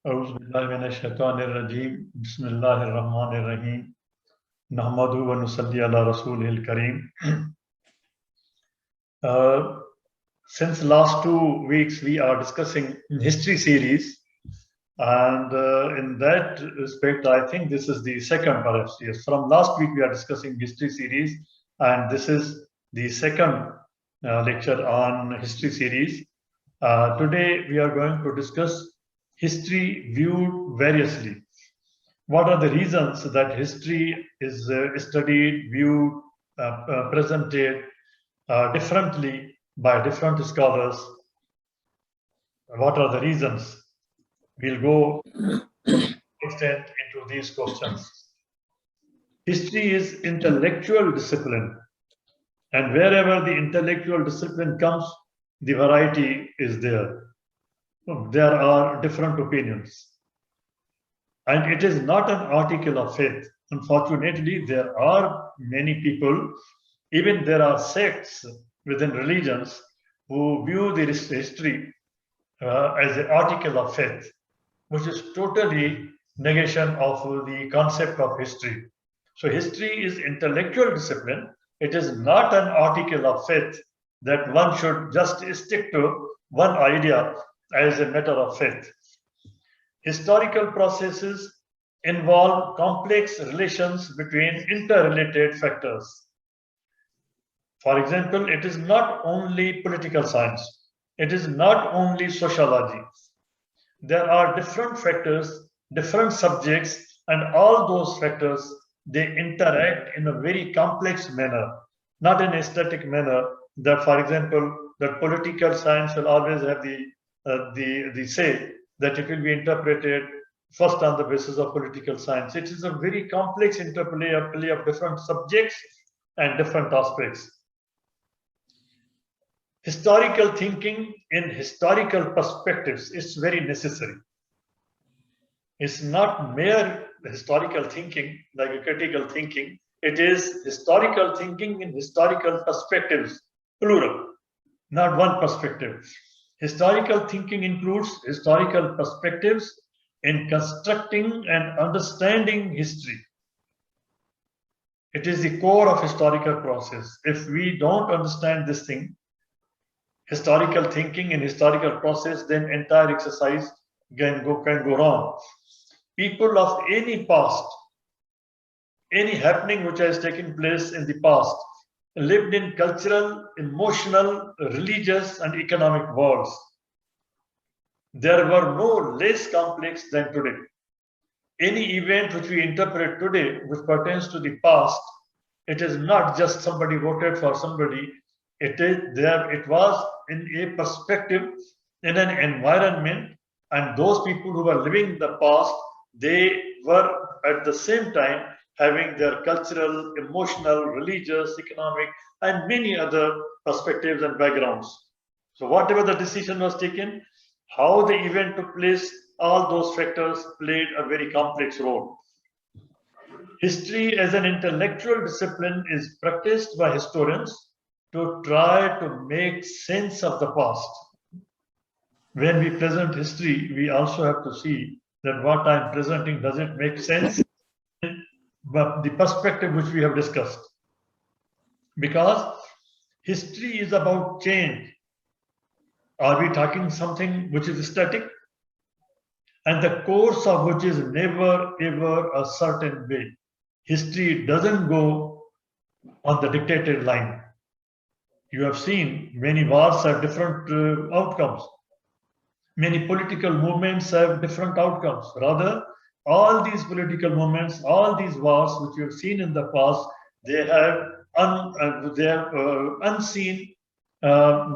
औज़ु बिल्लाहि मिनश शैतानिर रजीम बिस्मिल्लाहिर रहमानिर रहीम नहमदुहु व नुसल्ली अला रसूलिल करीम. Since last 2 weeks we are discussing history series, and in that respect I think this is the second, perhaps. Yes, from last week we are discussing history series, and this is the second lecture on history series. Today we are going to discuss history viewed variously. What are the reasons that history is studied, viewed, presented differently by different scholars? What are the reasons? We'll go extent into these questions. History is intellectual discipline, and wherever the intellectual discipline comes, the variety is there. There are different opinions. And it is not an article of faith. Unfortunately, there are many people, even there are sects within religions, who view the history as an article of faith, which is totally negation of the concept of history. So history is intellectual discipline. It is not an article of faith that one should just stick to one idea as a matter of faith. Historical processes involve complex relations between interrelated factors. For example, it is not only political science, it is not only sociology. There are different factors, different subjects, and all those factors, they interact in a very complex manner, not in a static manner. That, for example, that political science will always have the say that it will be interpreted first on the basis of political science. It is a very complex interplay of different subjects and different aspects. Historical thinking in historical perspectives is very necessary. It's not mere historical thinking, like a critical thinking. It is historical thinking in historical perspectives, plural, not one perspective. Historical thinking includes historical perspectives in constructing and understanding history. It is the core of historical process. If we don't understand this thing, historical thinking and historical process, then entire exercise can go wrong. People of any past, any happening which has taken place in the past, lived in cultural, emotional, religious, and economic worlds. There were no less complex than today. Any event which we interpret today, which pertains to the past, it is not just somebody voted for somebody. It is there. It was in a perspective, in an environment, and those people who were living in the past, they were at the same time having their cultural, emotional, religious, economic, and many other perspectives and backgrounds. So whatever the decision was taken, how the event took place, all those factors played a very complex role. History as an intellectual discipline is practiced by historians to try to make sense of the past. When we present history, we also have to see that what I'm presenting, does it make sense? But the perspective which we have discussed. Because history is about change. Are we talking something which is static? And the course of which is never ever a certain way. History doesn't go on the dictated line. You have seen many wars have different outcomes. Many political movements have different outcomes. Rather, all these political movements, all these wars which you have seen in the past, they have unseen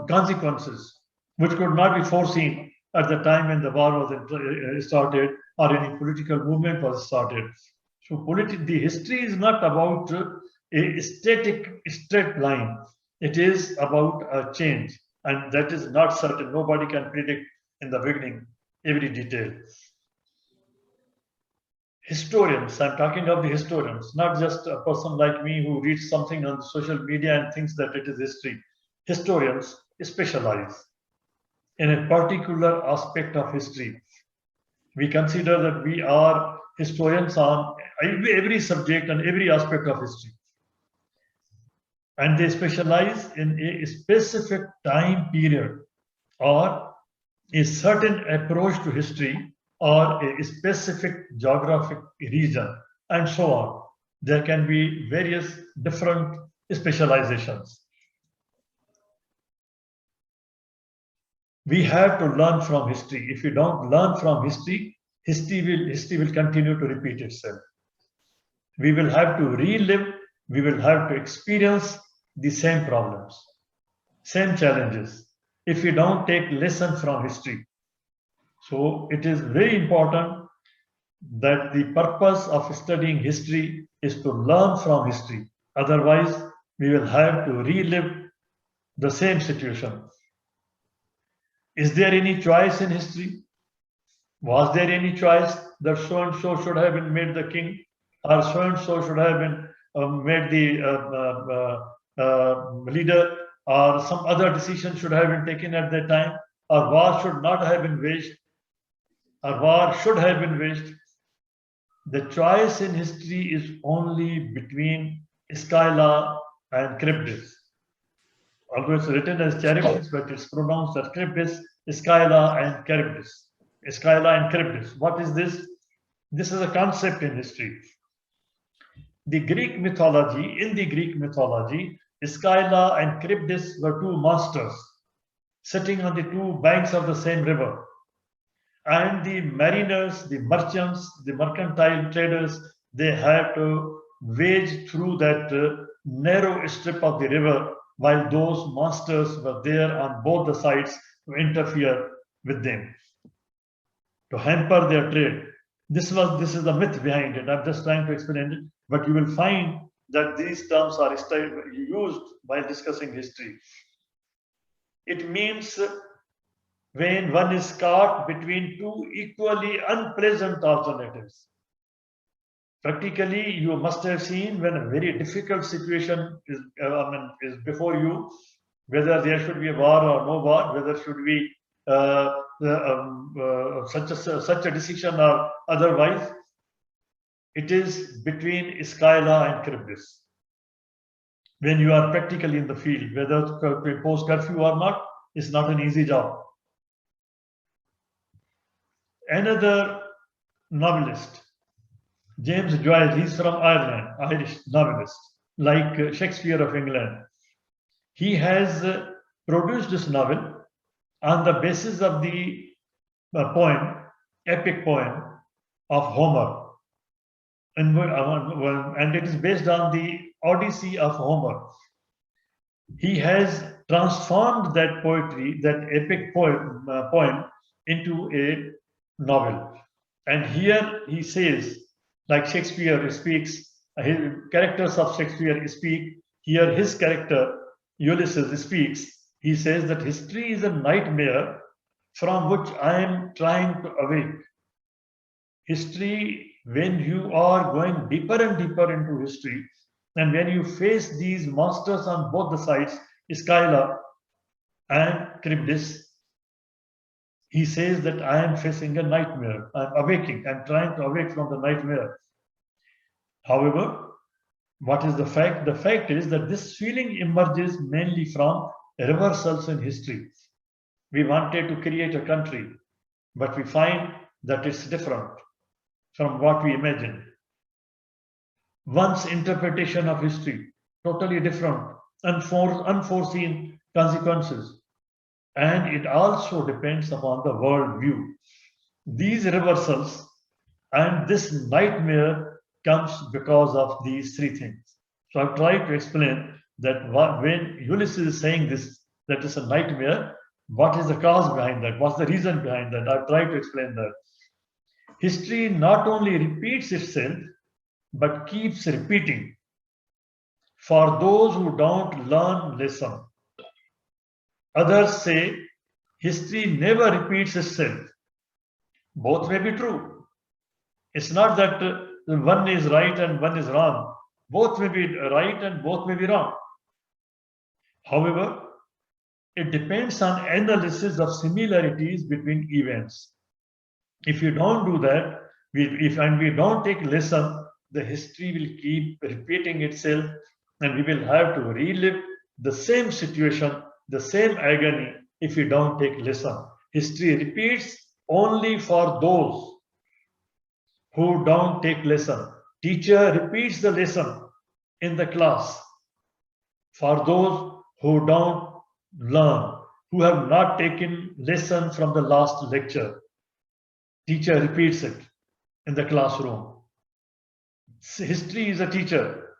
consequences which could not be foreseen at the time when the war was started or any political movement was started. So the history is not about a straight line. It is about a change, and that is not certain. Nobody can predict in the beginning every detail. Historians, I'm talking of the historians, not just a person like me who reads something on social media and thinks that it is history. Historians specialize in a particular aspect of history. We consider that we are historians on every subject and every aspect of history. And they specialize in a specific time period or a certain approach to history or a specific geographic region and so on. There can be various different specializations. We have to learn from history. If you don't learn from history, history will continue to repeat itself. We will have to relive, we will have to experience the same problems, same challenges, if we don't take lesson from history. So it is very important that the purpose of studying history is to learn from history. Otherwise, we will have to relive the same situation. Is there any choice in history? Was there any choice that so and so should have been made the king, or so and so should have been made the leader, or some other decision should have been taken at that time, or war should not have been waged, or war should have been waged? The choice in history is only between Scylla and Charybdis. Although it's written as Charybdis, but it's pronounced as Charybdis, Scylla and Charybdis. Scylla and Charybdis. What is this? This is a concept in history. The Greek mythology, in the Greek mythology, Scylla and Charybdis were two monsters sitting on the two banks of the same river. And the mariners, the merchants, the mercantile traders, they have to wade through that narrow strip of the river while those monsters were there on both the sides to interfere with them, to hamper their trade. This is the myth behind it. I'm just trying to explain it, but you will find that these terms are used while discussing history. It means when one is caught between two equally unpleasant alternatives. Practically, you must have seen when a very difficult situation is before you, whether there should be a war or no war, whether should be such a decision or otherwise. It is between Scylla and Charybdis. When you are practically in the field, whether to impose curfew or not, is not an easy job. Another novelist, James Joyce, he's from Ireland, Irish novelist, like Shakespeare of England. He has produced this novel on the basis of the epic poem of Homer. And it is based on the Odyssey of Homer. He has transformed that poetry, that epic poem into a novel. And here he says, like Shakespeare speaks, his characters of Shakespeare speak, here his character Ulysses speaks. He says that history is a nightmare from which I am trying to awake. History, when you are going deeper and deeper into history, and when you face these monsters on both the sides, Scylla and Charybdis, he says that I am facing a nightmare. I'm awaking. I'm trying to awake from the nightmare. However, what is the fact? The fact is that this feeling emerges mainly from reversals in history. We wanted to create a country, but we find that it's different from what we imagined. One's interpretation of history, totally different, unforeseen consequences. And it also depends upon the world view. These reversals and this nightmare comes because of these three things. So I've tried to explain that when Ulysses is saying this, that is a nightmare, what is the cause behind that? What's the reason behind that? I've tried to explain that. History not only repeats itself, but keeps repeating for those who don't learn lesson. Others say history never repeats itself. Both may be true. It's not that one is right and one is wrong. Both may be right and both may be wrong. However, it depends on analysis of similarities between events. If you don't do that, and we don't take lesson, the history will keep repeating itself, and we will have to relive the same situation, the same agony, if we don't take lesson. History repeats only for those who don't take lesson. Teacher repeats the lesson in the class for those who don't learn, who have not taken lesson from the last lecture. Teacher repeats it in the classroom. History is a teacher.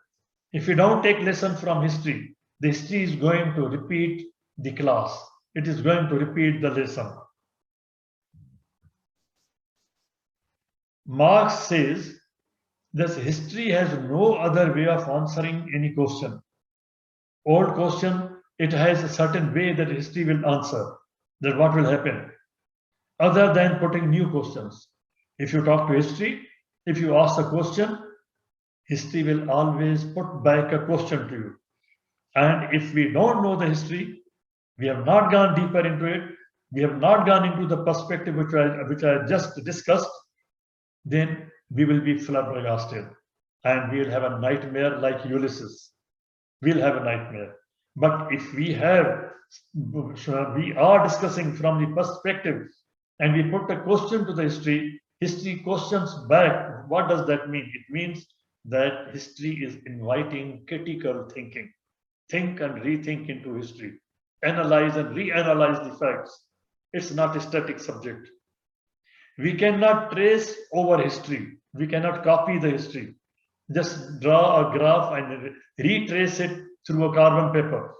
If you don't take lesson from history, the history is going to repeat the class. It is going to repeat the lesson. Marx says that history has no other way of answering any question. Old question, it has a certain way that history will answer, that what will happen, other than putting new questions. If you talk to history, if you ask a question, history will always put back a question to you. And if we don't know the history, we have not gone deeper into it, we have not gone into the perspective which I just discussed, then we will be flabbergasted and we will have a nightmare like Ulysses. We'll have a nightmare. But if we are discussing from the perspective and we put a question to the history questions back. What does that mean? It means that history is inviting critical thinking. Think and rethink into history. Analyze and reanalyze the facts. It's not a static subject. We cannot trace over history. We cannot copy the history. Just draw a graph and retrace it through a carbon paper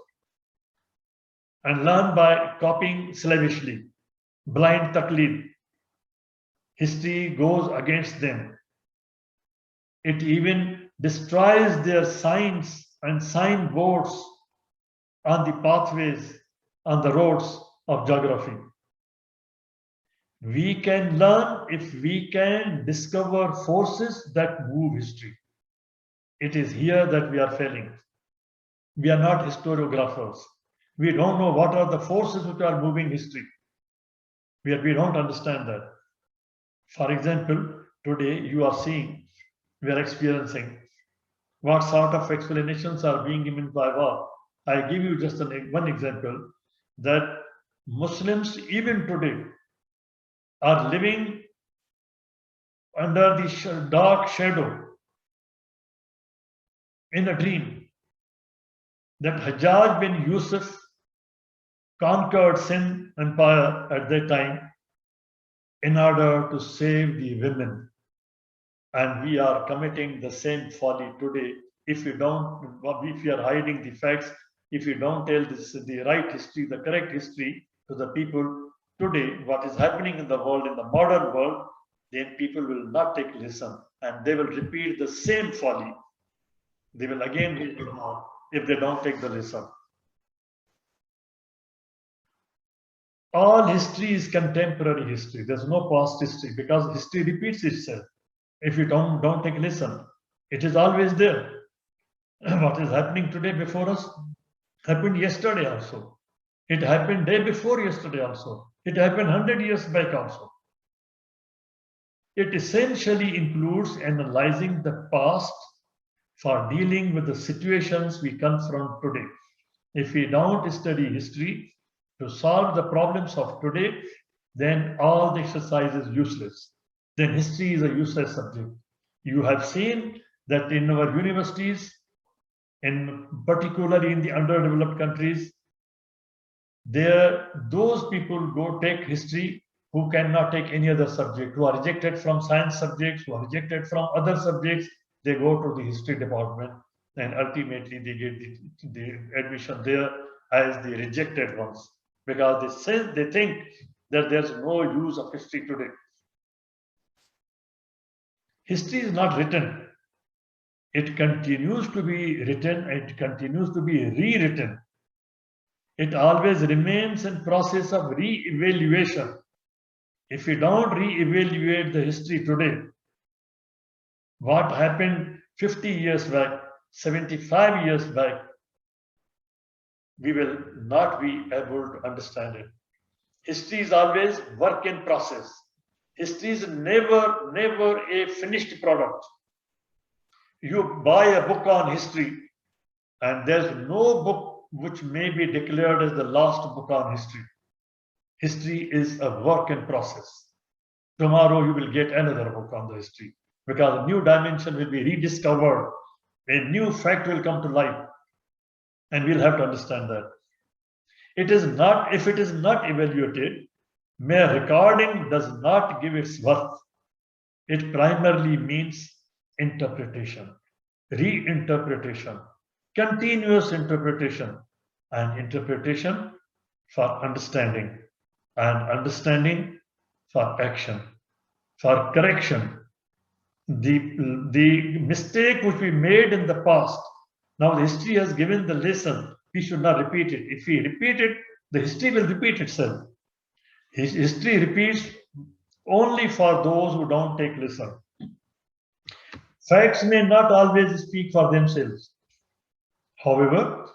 and learn by copying slavishly, blind taqlid. History goes against them. It even destroys their signs and signboards on the pathways, on the roads of geography. We can learn if we can discover forces that move history. It is here that we are failing. We are not historiographers. We don't know what are the forces which are moving history. We don't understand that. For example, today you are seeing, we are experiencing what sort of explanations are being given by war. I give you just one example that Muslims even today are living under the dark shadow in a dream that Hajjaj bin Yusuf conquered Sindh Empire at that time in order to save the women. And we are committing the same folly today if we are hiding the facts, if we don't tell the right history, the correct history to the people today, what is happening in the world, in the modern world, then people will not take lesson and they will repeat the same folly. They will again hit the wall if they don't take the lesson. All history is contemporary history. There's no past history because history repeats itself. If you don't take lesson, it is always there. What is happening today before us happened yesterday also. It happened day before yesterday also. It happened 100 years back also. It essentially includes analyzing the past for dealing with the situations we confront today. If we don't study history to solve the problems of today, then all the exercise is useless. Then history is a useless subject. You have seen that in our universities, particularly in the underdeveloped countries, those people go take history who cannot take any other subject, who are rejected from science subjects, who are rejected from other subjects, they go to the history department and ultimately they get the admission there as the rejected ones because they think that there's no use of history today. History is not written. It continues to be written, it continues to be rewritten. It always remains in process of re-evaluation. If we don't re-evaluate the history today, what happened 50 years back, 75 years back, we will not be able to understand it. History is always work in process. History is never a finished product. You buy a book on history, and there's no book which may be declared as the last book on history. History is a work in process. Tomorrow you will get another book on the history because a new dimension will be rediscovered, a new fact will come to light, and we'll have to understand that. It is not, if it is not evaluated, mere recording does not give its worth. It primarily means interpretation, reinterpretation, continuous interpretation, and interpretation for understanding, and understanding for action, for correction. The mistake which we made in the past, now the history has given the lesson. We should not repeat it. If we repeat it, the history will repeat itself. History repeats only for those who don't take lesson. Facts may not always speak for themselves. However,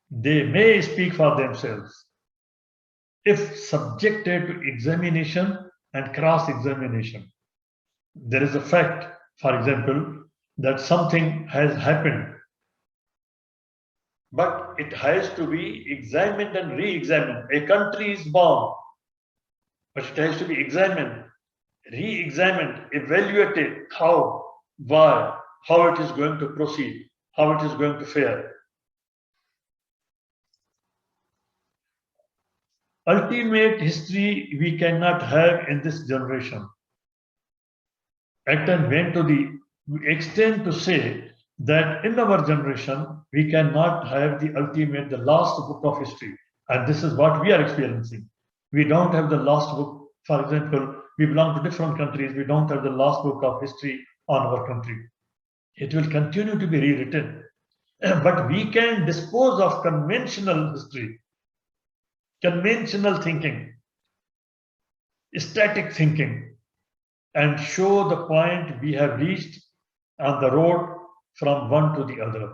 they may speak for themselves if subjected to examination and cross-examination. There is a fact, for example, that something has happened, but it has to be examined and re-examined. A country is born, but it has to be examined, re-examined, evaluated how, why, how it is going to proceed, how it is going to fare. Ultimate history we cannot have in this generation. Acton went to the extent to say that in our generation, we cannot have the ultimate, the last book of history. And this is what we are experiencing. We don't have the last book. For example, we belong to different countries. We don't have the last book of history on our country. It will continue to be rewritten. But we can dispose of conventional history, conventional thinking, static thinking, and show the point we have reached on the road from one to the other.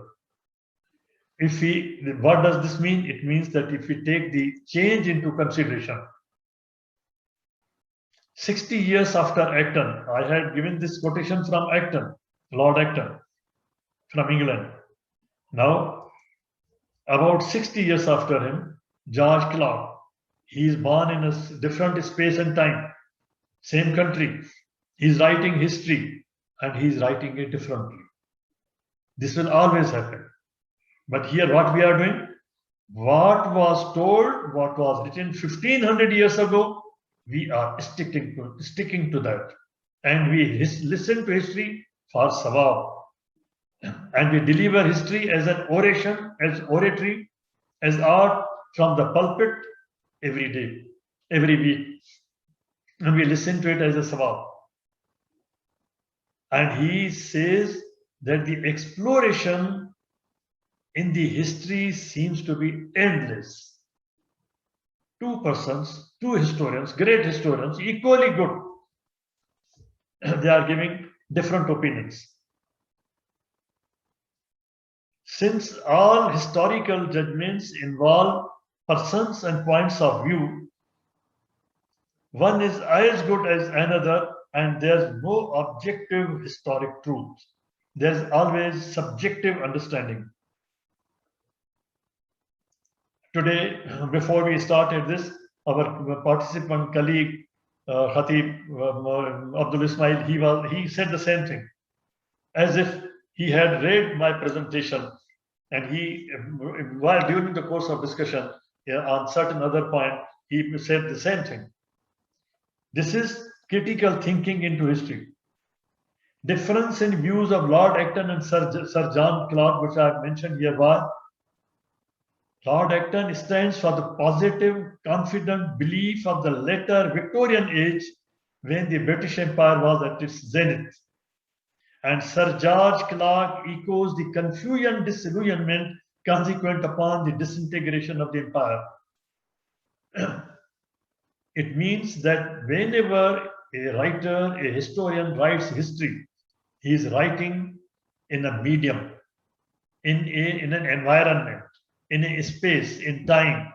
What does this mean? It means that if we take the change into consideration, 60 years after Acton, I had given this quotation from Acton, Lord Acton, from England. Now, about 60 years after him, George Clarke, he is born in a different space and time, same country. He's writing history and he's writing it differently. This will always happen. But here what we are doing, what was told, what was written 1500 years ago, we are sticking to that. And we listen to history for sawab. And we deliver history as an oration, as oratory, as art from the pulpit every day, every week. And we listen to it as a sawab. And he says that the exploration in the history seems to be endless. Two persons, two historians, great historians, equally good. They are giving different opinions. Since all historical judgments involve persons and points of view, one is as good as another, and there's no objective historic truth. There's always subjective understanding. Today, before we started this, our participant colleague, Khatib Abdul Ismail, he said the same thing, as if he had read my presentation, and while during the course of discussion on certain other point, he said the same thing. This is critical thinking into history. Difference in views of Lord Acton and Sir John Clarke, which I have mentioned hereby. Lord Acton stands for the positive, confident belief of the later Victorian age when the British Empire was at its zenith. And Sir George Clarke echoes the confusion, disillusionment consequent upon the disintegration of the empire. It means that whenever a writer, a historian writes history, he is writing in a medium, in an environment, in a space, in time.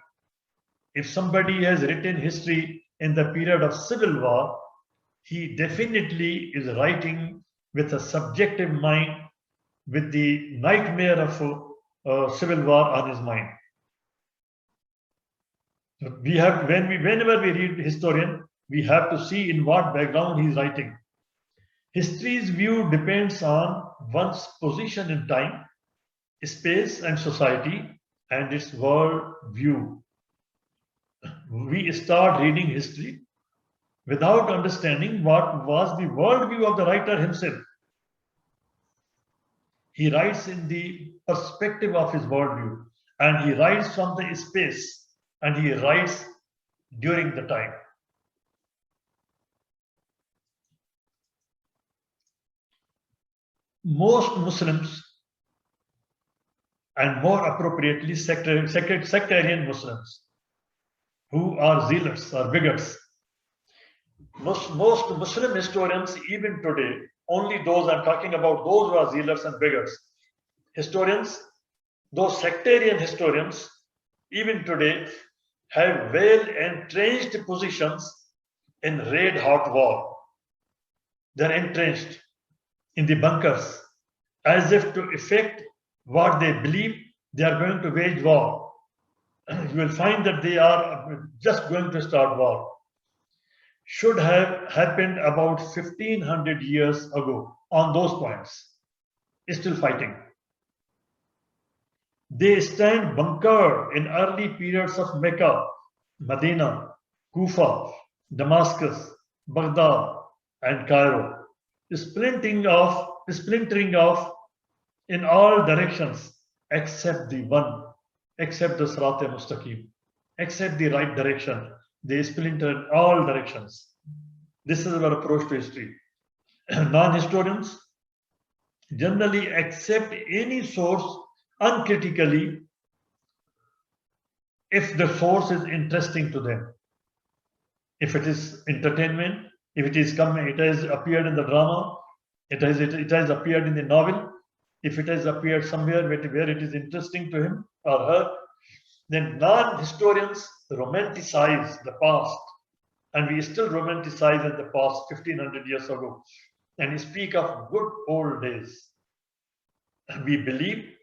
If somebody has written history in the period of civil war, he definitely is writing with a subjective mind, with the nightmare of civil war on his mind. We have, whenever we read historian, we have to see in what background he is writing. History's view depends on one's position in time, space, and society, and its world view. We start reading history without understanding what was the worldview of the writer himself. He writes in the perspective of his worldview, and he writes from the space, and he writes during the time. Most Muslims, and more appropriately sectarian Muslims, who are zealots or bigots, most Muslim historians, even today, only those I'm talking about, those who are zealots and bigots, historians, those sectarian historians, even today, have well entrenched positions in red hot war. They're entrenched in the bunkers, as if to effect what they believe, they are going to wage war. You will find that they are just going to start war. Should have happened about 1500 years ago on those points. Still fighting. They stand bunkered in early periods of Mecca, Medina, Kufa, Damascus, Baghdad, and Cairo, splintering off in all directions except the Sirat Mustaqim, except the right direction. They splinter in all directions. This is our approach to history. Non-historians generally accept any source uncritically if the source is interesting to them. If it is entertainment, if it has appeared in the drama, it has appeared in the novel, if it has appeared somewhere where it is interesting to him or her, then non-historians romanticize the past, and we still romanticize in the past 1500 years ago, and we speak of good old days. We believe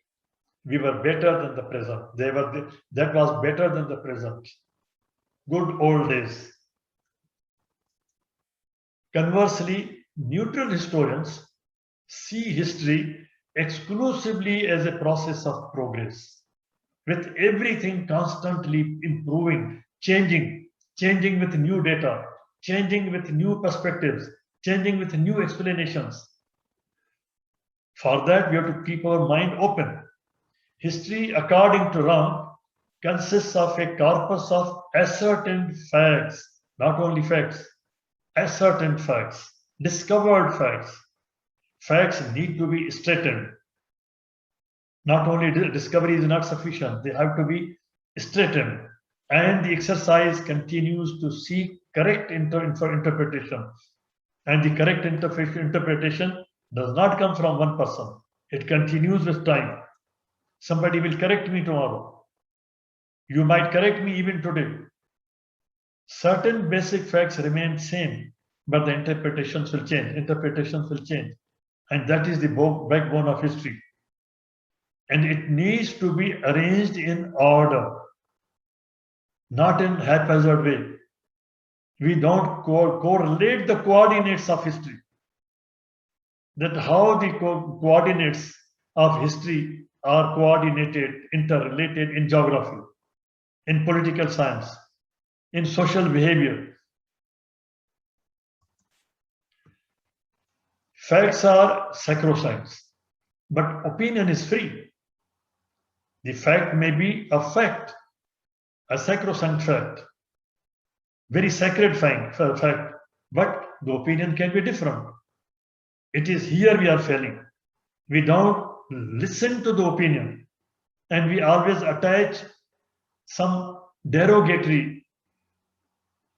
we were better than the present. That was better than the present. Good old days. Conversely, neutral historians see history exclusively as a process of progress, with everything constantly improving, changing with new data, changing with new perspectives, changing with new explanations. For that, we have to keep our mind open. History, according to Ram, consists of a corpus of ascertained facts, not only facts, ascertained facts, discovered facts. Facts need to be straightened. Not only discovery is not sufficient, they have to be straightened. And the exercise continues to seek correct interpretation. And the correct interpretation does not come from one person. It continues with time. Somebody will correct me tomorrow. You might correct me even today. Certain basic facts remain same, but the interpretations will change. And that is the backbone of history. And it needs to be arranged in order, not in haphazard way. We don't correlate the coordinates of history. That how the coordinates of history are coordinated, interrelated in geography, in political science, in social behavior. Facts are sacrosanct, but opinion is free. The fact may be a fact, a sacrosanct fact, very sacred fact, but the opinion can be different. It is here we are failing. We don't listen to the opinion, and we always attach some derogatory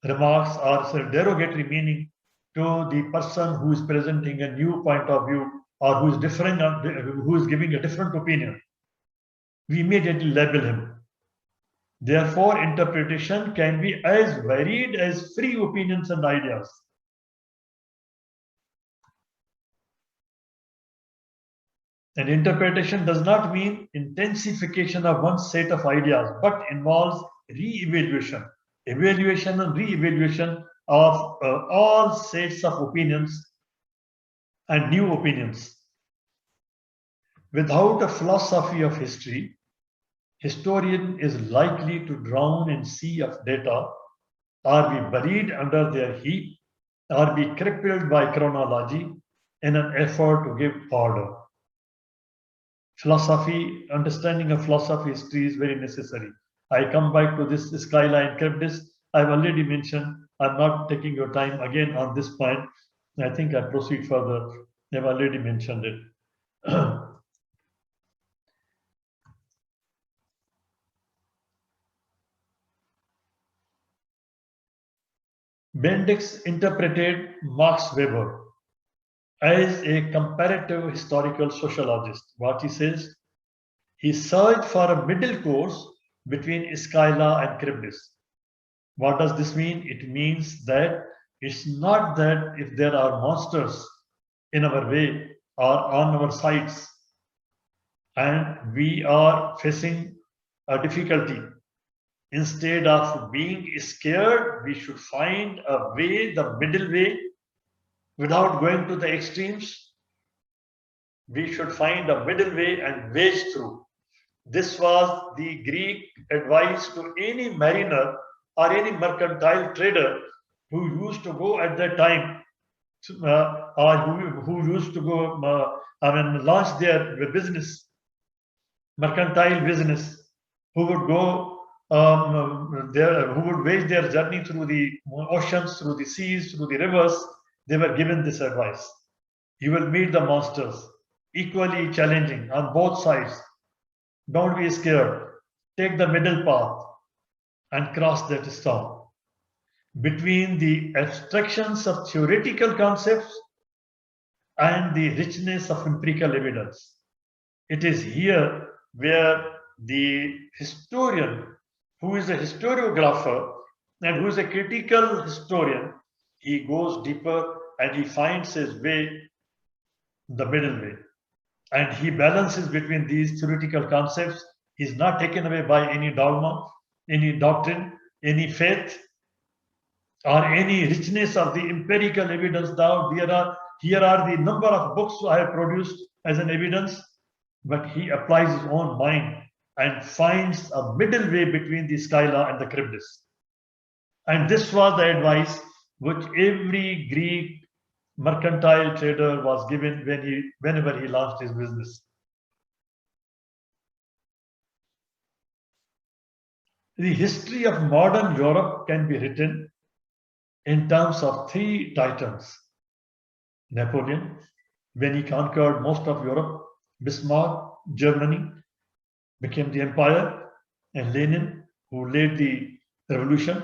remarks or derogatory meaning to the person who is presenting a new point of view or who is different, who is giving a different opinion. We immediately label him. Therefore, interpretation can be as varied as free opinions and ideas. And interpretation does not mean intensification of one set of ideas, but involves re-evaluation, evaluation and re-evaluation of all sets of opinions and new opinions. Without a philosophy of history, historian is likely to drown in sea of data, or be buried under their heap, or be crippled by chronology in an effort to give order. Philosophy, understanding of philosophy history is very necessary. I come back to this Skyla and Charybdis. I've already mentioned, I'm not taking your time again on this point. I think I proceed further. I've already mentioned it. Bendix interpreted Max Weber as a comparative historical sociologist. What he says, he searched for a middle course between Scylla and Charybdis. What does this mean? It means that it's not that if there are monsters in our way or on our sides and we are facing a difficulty, instead of being scared, we should find a way, the middle way, without going to the extremes. We should find a middle way and wage through. This was the Greek advice to any mariner or any mercantile trader who used to go at that time, or who used to go, launch their business, mercantile business, who would go who would wage their journey through the oceans, through the seas, through the rivers. They were given this advice. You will meet the monsters, equally challenging on both sides. Don't be scared. Take the middle path and cross that storm. Between the abstractions of theoretical concepts and the richness of empirical evidence. It is here where the historian, who is a historiographer and who is a critical historian, he goes deeper and he finds his way, the middle way. And he balances between these theoretical concepts. He's not taken away by any dogma, any doctrine, any faith, or any richness of the empirical evidence. Here are the number of books I have produced as an evidence, but he applies his own mind and finds a middle way between the Scylla and the Charybdis. And this was the advice which every Greek mercantile trader was given whenever he launched his business. The history of modern Europe can be written in terms of three titans. Napoleon, when he conquered most of Europe, Bismarck, Germany, became the empire, and Lenin, who led the revolution.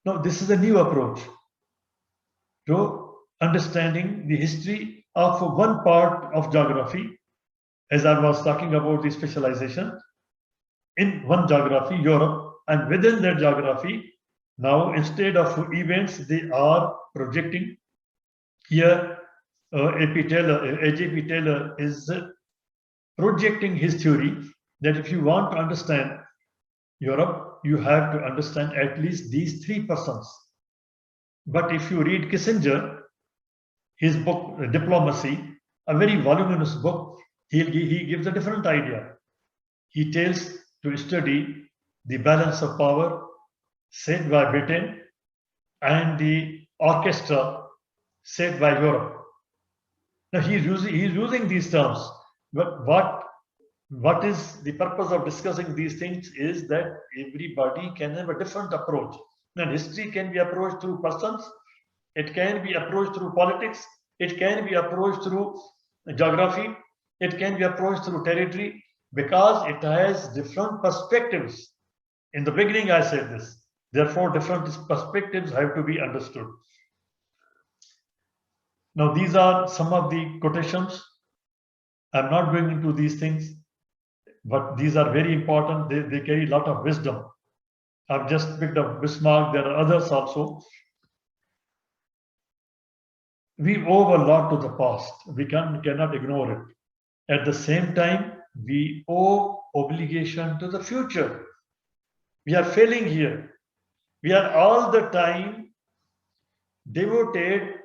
Now, this is a new approach to understanding the history of one part of geography, as I was talking about the specialization in one geography, Europe, and within that geography, now instead of events, they are projecting. Here, A.J.P. Taylor is projecting his theory that if you want to understand Europe, you have to understand at least these three persons. But if you read Kissinger, his book, Diplomacy, a very voluminous book, he gives a different idea. He tells to study the balance of power set by Britain and the orchestra set by Europe. Now he's using these terms, but what is the purpose of discussing these things is that everybody can have a different approach. And history can be approached through persons, it can be approached through politics, it can be approached through geography, it can be approached through territory, because it has different perspectives. In the beginning, I said this. Therefore, different perspectives have to be understood. Now, these are some of the quotations. I'm not going into these things, but these are very important. They carry a lot of wisdom. I've just picked up Bismarck. There are others also. We owe a lot to the past. We cannot ignore it. At the same time, we owe obligation to the future. We are failing here. We are all the time devoted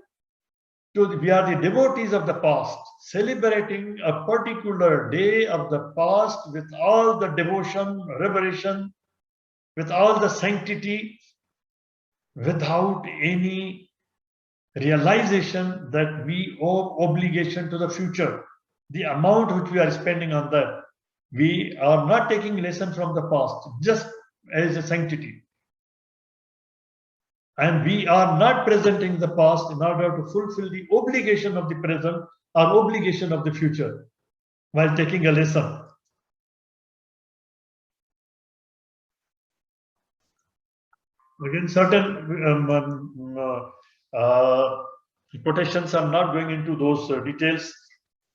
we are the devotees of the past, celebrating a particular day of the past with all the devotion, reverence, with all the sanctity, without any realization that we owe obligation to the future. The amount which we are spending on that, we are not taking lesson from the past, just as a sanctity. And we are not presenting the past in order to fulfill the obligation of the present or obligation of the future while taking a lesson. Again, certain quotations, I'm not going into those details.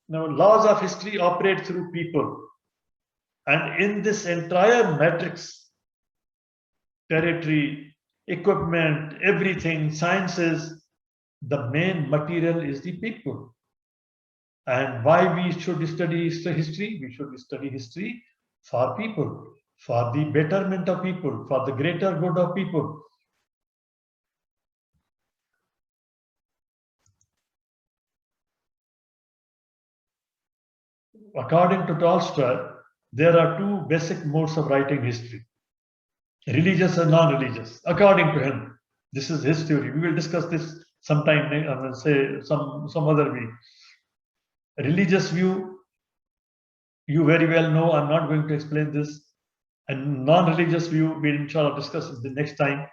Now, laws of history operate through people. And in this entire matrix, territory, equipment, everything, sciences, the main material is the people. And why we should study history? We should study history for people, for the betterment of people, for the greater good of people. According to Tolstoy, there are two basic modes of writing history: religious and non-religious. According to him, this is his theory. We will discuss this sometime, say some other week. Religious view, you very well know. I'm not going to explain this. And non-religious view, we'll inshallah discuss it the next time.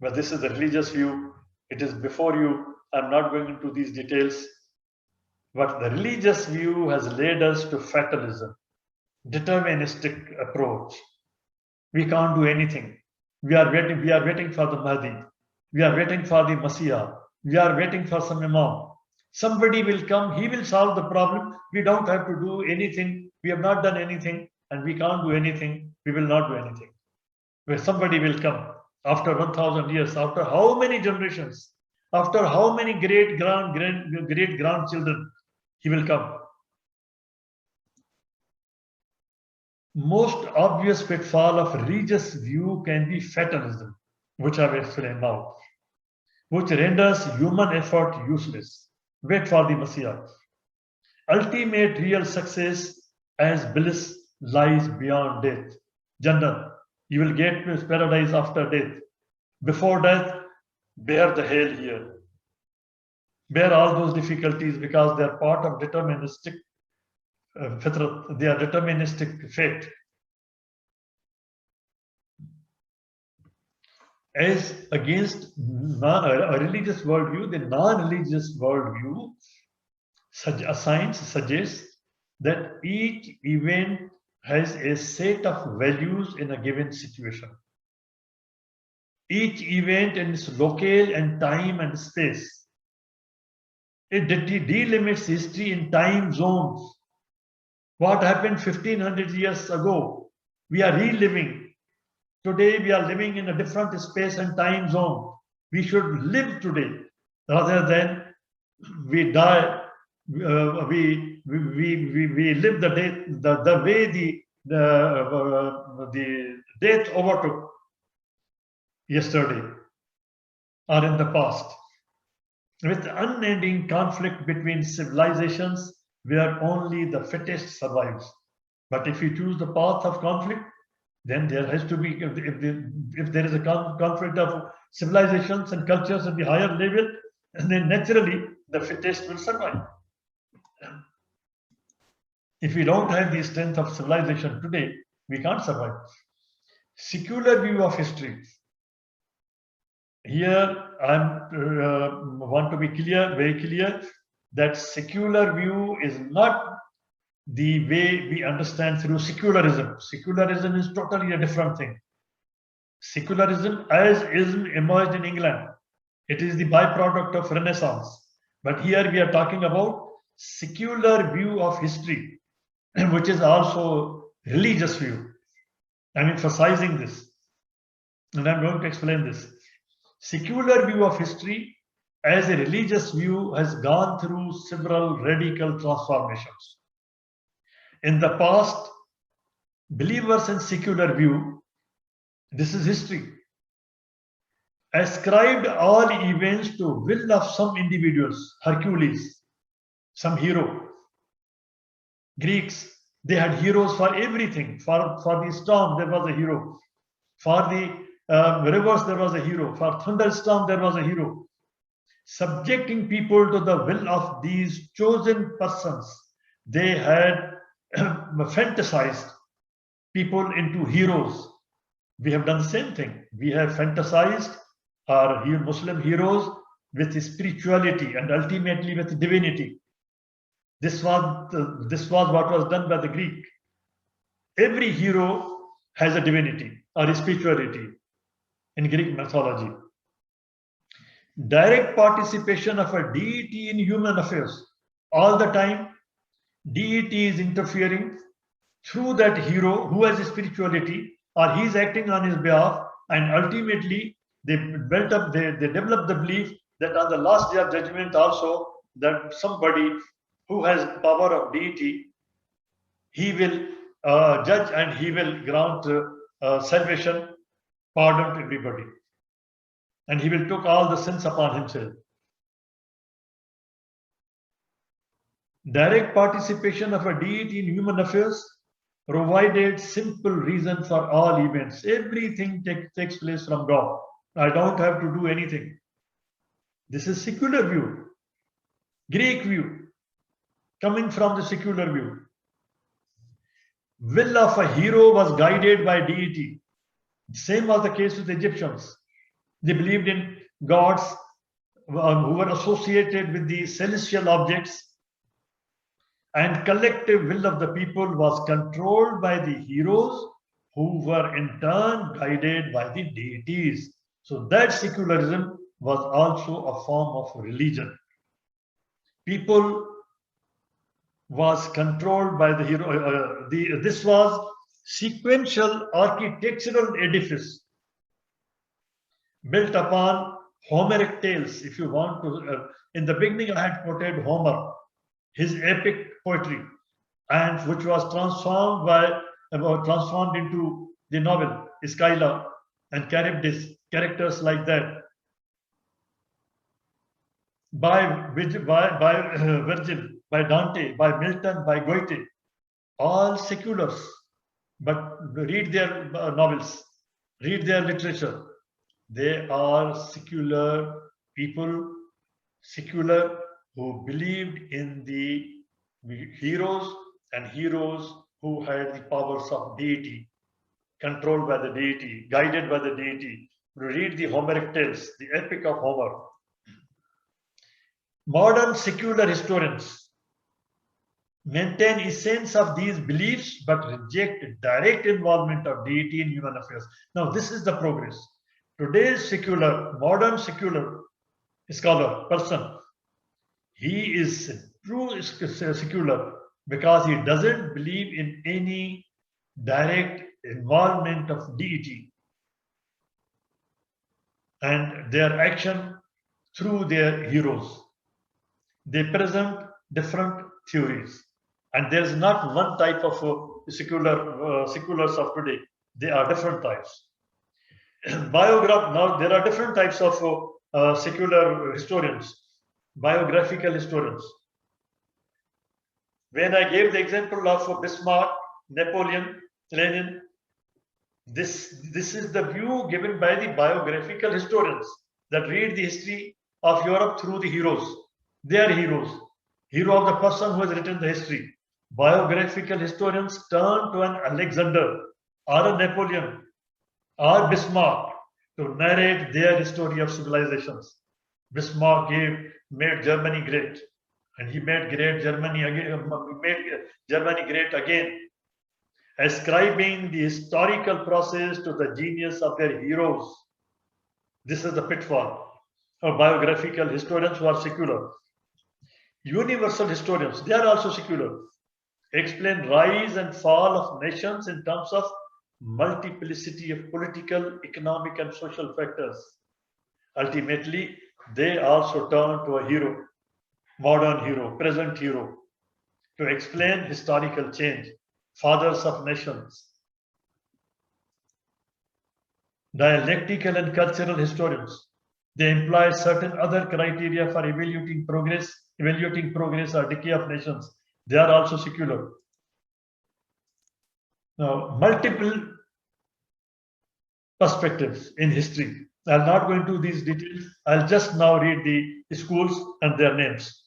But this is the religious view. It is before you. I'm not going into these details. But the religious view has led us to fatalism, deterministic approach. We can't do anything. We are waiting for the Mahdi. We are waiting for the Messiah. We are waiting for some Imam. Somebody will come, he will solve the problem. We don't have to do anything. We have not done anything, and we can't do anything. We will not do anything. Where somebody will come after 1,000 years, after how many generations, after how many great grandchildren, he will come. Most obvious pitfall of religious view can be fatalism, which I will explain now, which renders human effort useless. Wait for the Messiah. Ultimate real success as bliss lies beyond death. Jannah, you will get to paradise after death. Before death, bear the hell here. Bear all those difficulties because they are part of deterministic fitrat, they are deterministic fate. As against a religious worldview, the non-religious worldview suggests that each event has a set of values in a given situation. Each event in its local and time and space. It delimits history in time zones. What happened 1500 years ago, we are reliving. Today, we are living in a different space and time zone. We should live today rather than we die. We live the day the way the death overtook yesterday or in the past, with unending conflict between civilizations where only the fittest survives. But if you choose the path of conflict, then there has to be, if there is a conflict of civilizations and cultures at the higher level, and then naturally the fittest will survive. If we don't have the strength of civilization today, we can't survive. Secular view of history. Here I want to be clear, very clear, that secular view is not the way we understand through secularism. Secularism is totally a different thing. Secularism, as ism, emerged in England. It is the byproduct of Renaissance. But here we are talking about secular view of history, which is also religious view. I'm emphasizing this, and I'm going to explain this. Secular view of history as a religious view, has gone through several radical transformations. In the past, believers in secular view, this is history, ascribed all events to will of some individuals, Hercules, some hero. Greeks, they had heroes for everything. For the storm, there was a hero. For the rivers, there was a hero. For thunderstorm, there was a hero. Subjecting people to the will of these chosen persons, they had fantasized people into heroes. We have done the same thing. We have fantasized our Muslim heroes with spirituality and ultimately with divinity. This was what was done by the Greek. Every hero has a divinity or a spirituality in Greek mythology. Direct participation of a deity in human affairs. All the time, deity is interfering through that hero who has a spirituality, or he is acting on his behalf, and ultimately they develop the belief that on the last day of judgment also, that somebody who has power of deity, he will judge and he will grant salvation, pardon to everybody. And he will take all the sins upon himself. Direct participation of a deity in human affairs provided simple reason for all events. Everything takes place from God. I don't have to do anything. This is secular view, Greek view, coming from the secular view. Will of a hero was guided by deity. Same was the case with the Egyptians. They believed in gods who were associated with the celestial objects, and collective will of the people was controlled by the heroes who were in turn guided by the deities. So that secularism was also a form of religion. People was controlled by the hero. This was sequential architectural edifice built upon Homeric tales. If you want to, in the beginning I had quoted Homer, his epic poetry, and which was transformed into the novel Aeschylus and Charybdis, characters like that, by Virgil, by Dante, by Milton, by Goethe, all seculars. But read their novels, read their literature. They are secular people, secular, who believed in the heroes and heroes who had the powers of deity, controlled by the deity, guided by the deity. Read the Homeric tales, the epic of Homer. Modern secular historians maintain essence of these beliefs but reject direct involvement of deity in human affairs. Now, this is the progress. Today's secular, modern secular scholar, person, he is true secular because he doesn't believe in any direct involvement of deity and their action through their heroes. They present different theories, and there is not one type of seculars of today. They are different types. Now there are different types of secular historians, biographical historians. When I gave the example of Bismarck, Napoleon, Lenin, this is the view given by the biographical historians that read the history of Europe through the heroes. They are heroes. Hero of the person who has written the history. Biographical historians turn to an Alexander or a Napoleon or Bismarck to narrate their story of civilizations. Bismarck made Germany great, and he made Germany great again, ascribing the historical process to the genius of their heroes. This is the pitfall of biographical historians who are secular. Universal historians, they are also secular, explain rise and fall of nations in terms of multiplicity of political, economic, and social factors. Ultimately, they also turn to a hero, modern hero, present hero, to explain historical change, fathers of nations, dialectical and cultural historians. They employ certain other criteria for evaluating progress or decay of nations. They are also secular. Now, multiple perspectives in history. I'll not go into these details. I'll just now read the schools and their names.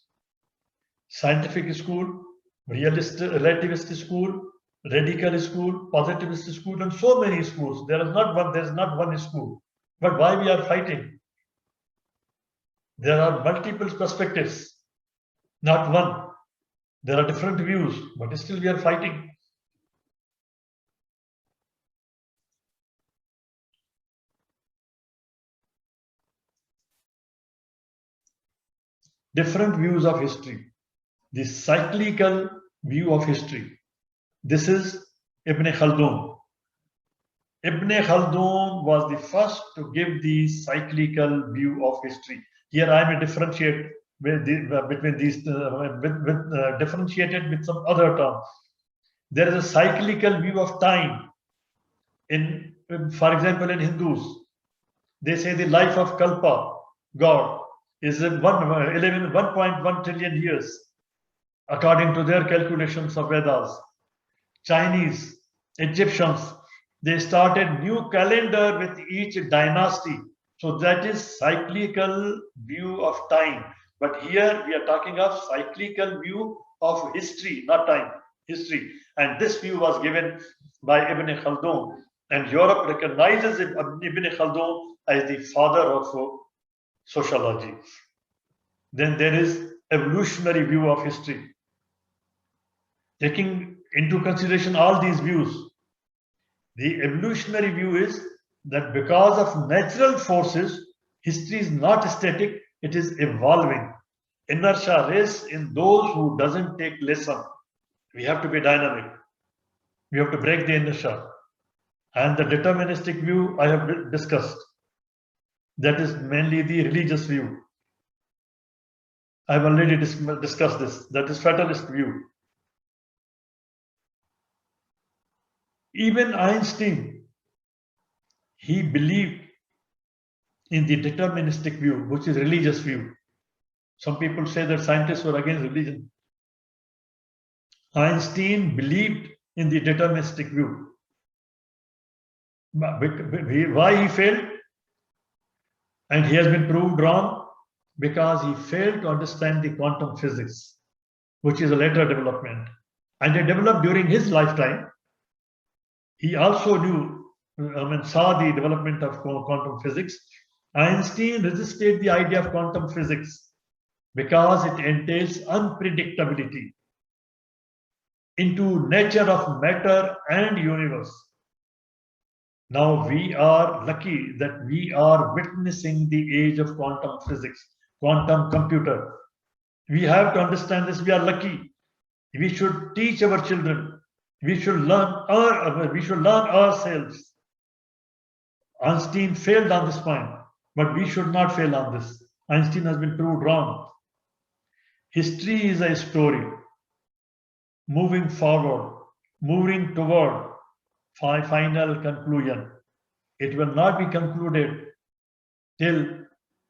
Scientific school, realist, relativist school, radical school, positivist school, and so many schools. There is not one school. But why we are fighting? There are multiple perspectives, not one. There are different views, but still we are fighting. Different views of history. The cyclical view of history. This is Ibn Khaldun. Ibn Khaldun was the first to give the cyclical view of history. Here I may differentiate between these, differentiated with some other terms. There is a cyclical view of time. For example, in Hindus, they say the life of Kalpa, God, is 1.1 trillion years, according to their calculations of Vedas. Chinese, Egyptians, they started new calendar with each dynasty. So that is cyclical view of time. But here we are talking of cyclical view of history, not time, history. And this view was given by Ibn Khaldun. And Europe recognizes Ibn Khaldun as the father of sociology. Then there is evolutionary view of history. Taking into consideration all these views, the evolutionary view is that because of natural forces, history is not static, it is evolving. Inertia rests in those who doesn't take lesson. We have to be dynamic. We have to break the inertia. And the deterministic view I have discussed. That is mainly the religious view. I've already discussed this. That is fatalist view. Even Einstein, he believed in the deterministic view, which is religious view. Some people say that scientists were against religion. Einstein believed in the deterministic view. Why he failed? And he has been proved wrong because he failed to understand the quantum physics, which is a later development. And it developed during his lifetime. He also saw the development of quantum physics. Einstein resisted the idea of quantum physics because it entails unpredictability into nature of matter and universe. Now we are lucky that we are witnessing the age of quantum physics, quantum computer. We have to understand this. We are lucky. We should teach our children. We should learn ourselves. Einstein failed on this point, but we should not fail on this. Einstein has been proved wrong. History is a story moving forward, moving toward final conclusion. It will not be concluded till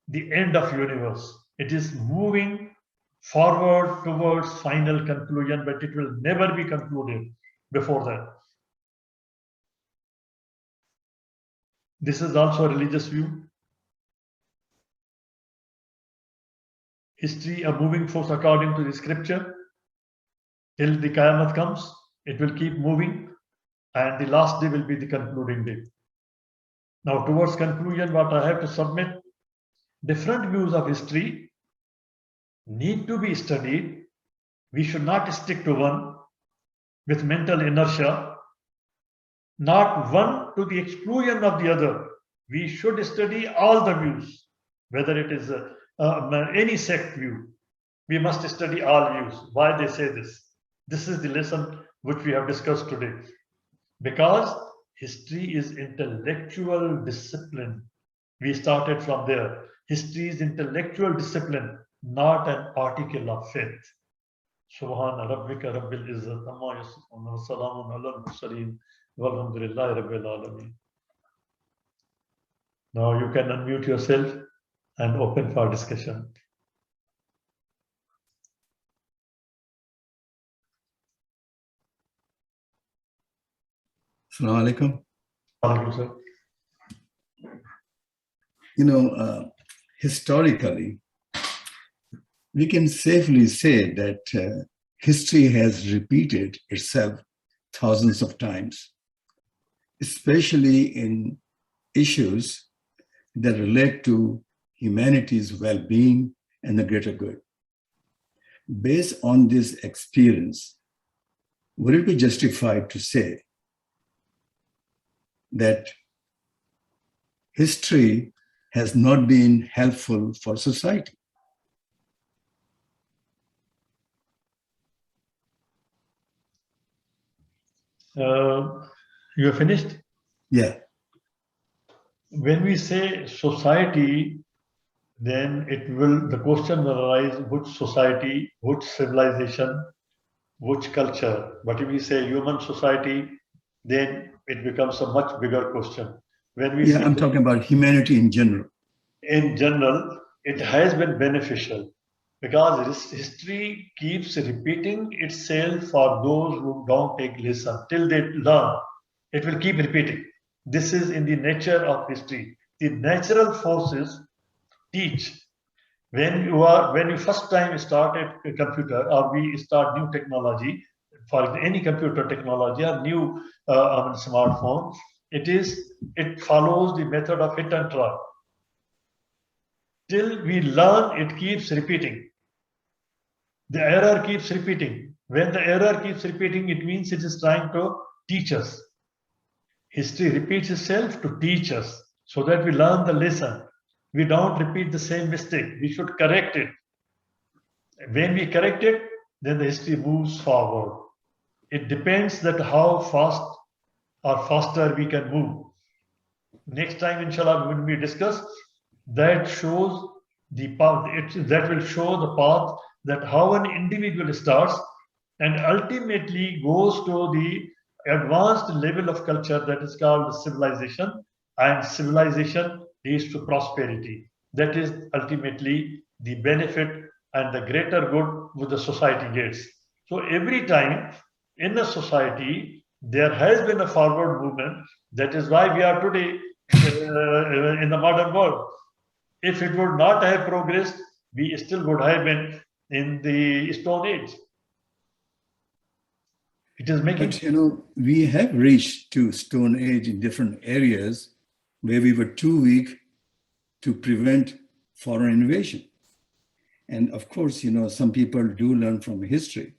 the end of universe. It is moving forward towards final conclusion, but it will never be concluded before that. This is also a religious view. History, a moving force according to the scripture. Till the Qiyamah comes, it will keep moving, and the last day will be the concluding day. Now, towards conclusion, what I have to submit, different views of history need to be studied. We should not stick to one with mental inertia, not one to the exclusion of the other. We should study all the views, whether it is any sect view. We must study all views. Why they say this? This is the lesson which we have discussed today. Because history is intellectual discipline. We started from there. History is intellectual discipline, not an article of faith. Subhana rabbika rabbil izzat amma yasifun wa salamun ala al-mursaleen walhamdulillahi rabbil alameen. Now you can unmute yourself and open for discussion. Assalamu alaikum. Alaikum, sir. Historically, we can safely say that history has repeated itself thousands of times, especially in issues that relate to humanity's well-being and the greater good. Based on this experience, would it be justified to say that history has not been helpful for society? You are finished? Yeah. When we say society, then the question will arise, which society, which civilization, which culture. But if we say human society, then it becomes a much bigger question. When we I'm talking about humanity in general. In general, it has been beneficial because history keeps repeating itself for those who don't take lesson. Till they learn, it will keep repeating. This is in the nature of history. The natural forces teach. When you first time started a computer or we start new technology, for any computer technology or new smartphone, it follows the method of hit and try. Till we learn, it keeps repeating. The error keeps repeating. When the error keeps repeating, it means it is trying to teach us. History repeats itself to teach us so that we learn the lesson. We don't repeat the same mistake. We should correct it. When we correct it, then the history moves forward. It depends that how fast or faster we can move. Next time, inshallah, when we discuss, that shows the path. That will show the path that how an individual starts and ultimately goes to the advanced level of culture that is called civilization, and civilization leads to prosperity. That is ultimately the benefit and the greater good which the society gets. So every time in a society, there has been a forward movement. That is why we are today in the modern world. If it would not have progressed, we still would have been in the Stone Age. It is making. But we have reached to Stone Age in different areas where we were too weak to prevent foreign invasion. And of course, some people do learn from history.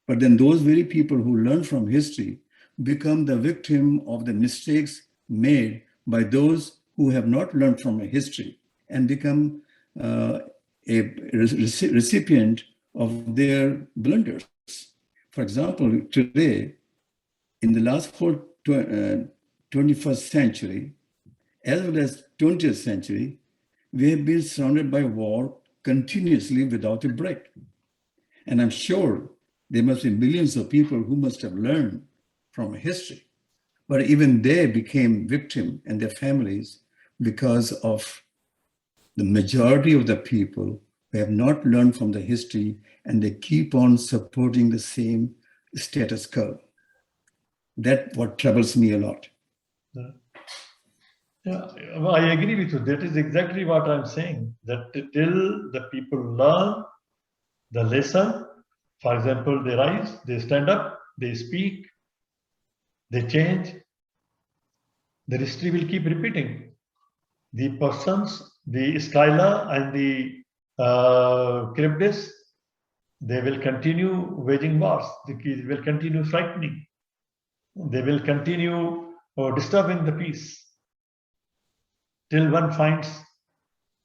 But then those very people who learn from history become the victim of the mistakes made by those who have not learned from history and become a recipient of their blunders. For example, today, in the last whole 21st century, as well as 20th century, we have been surrounded by war continuously without a break. And I'm sure there must be millions of people who must have learned from history. But even they became victim and their families because of the majority of the people who have not learned from the history and they keep on supporting the same status quo. That's what troubles me a lot. Yeah, well, I agree with you. That is exactly what I'm saying. That till the people learn the lesson, for example, they rise, they stand up, they speak, they change, the history will keep repeating. The persons, the Skyla and the Charybdis, they will continue waging wars. They will continue frightening. They will continue disturbing the peace till one finds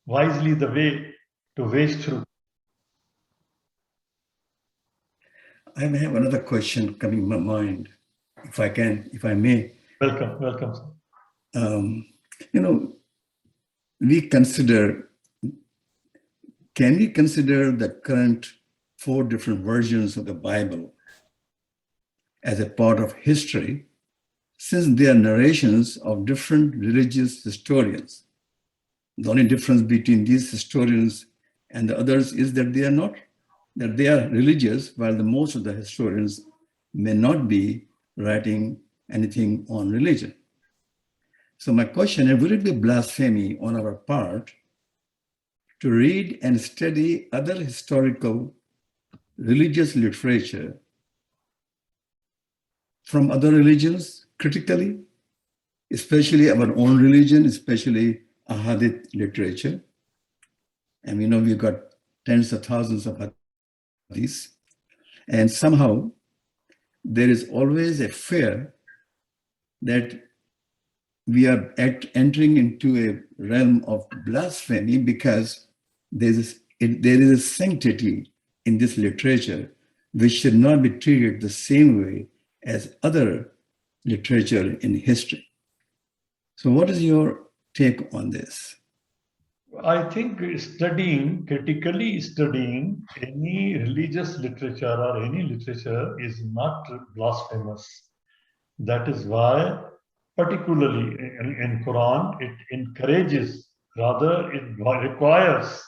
wisely the way to wage through. I have another question coming in my mind, if I may. Welcome. can we consider the current 4 different versions of the Bible as a part of history, since they are narrations of different religious historians? The only difference between these historians and the others is that they are religious, while the most of the historians may not be writing anything on religion. So my question is, would it be blasphemy on our part to read and study other historical religious literature from other religions critically, especially our own religion, especially Ahadith literature? And we know we've got tens of thousands of hadiths. And somehow there is always a fear that we are entering into a realm of blasphemy because there is a sanctity in this literature which should not be treated the same way as other literature in history. So what is your take on this? I think critically studying any religious literature or any literature is not blasphemous. That is why, particularly in Quran, it encourages, rather it requires,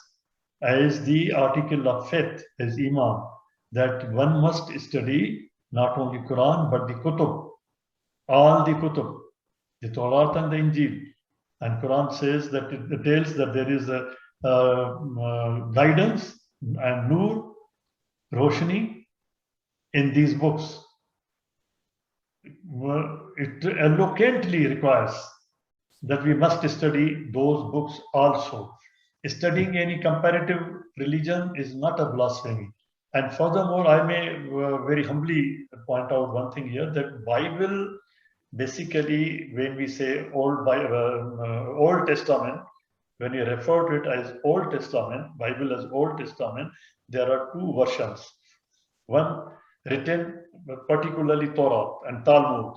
as the article of faith, as Iman, that one must study not only Quran but the Kutub, all the Kutub, the Torah and the Injil. And Quran says that it tells that there is a guidance and nur, roshni in these books. It eloquently requires that we must study those books also. Studying any comparative religion is not a blasphemy. And furthermore, I may very humbly point out one thing here, that Bible, basically, when we say Old Testament, when you refer to it as Old Testament, Bible as Old Testament, there are 2 versions. One written, particularly Torah and Talmud.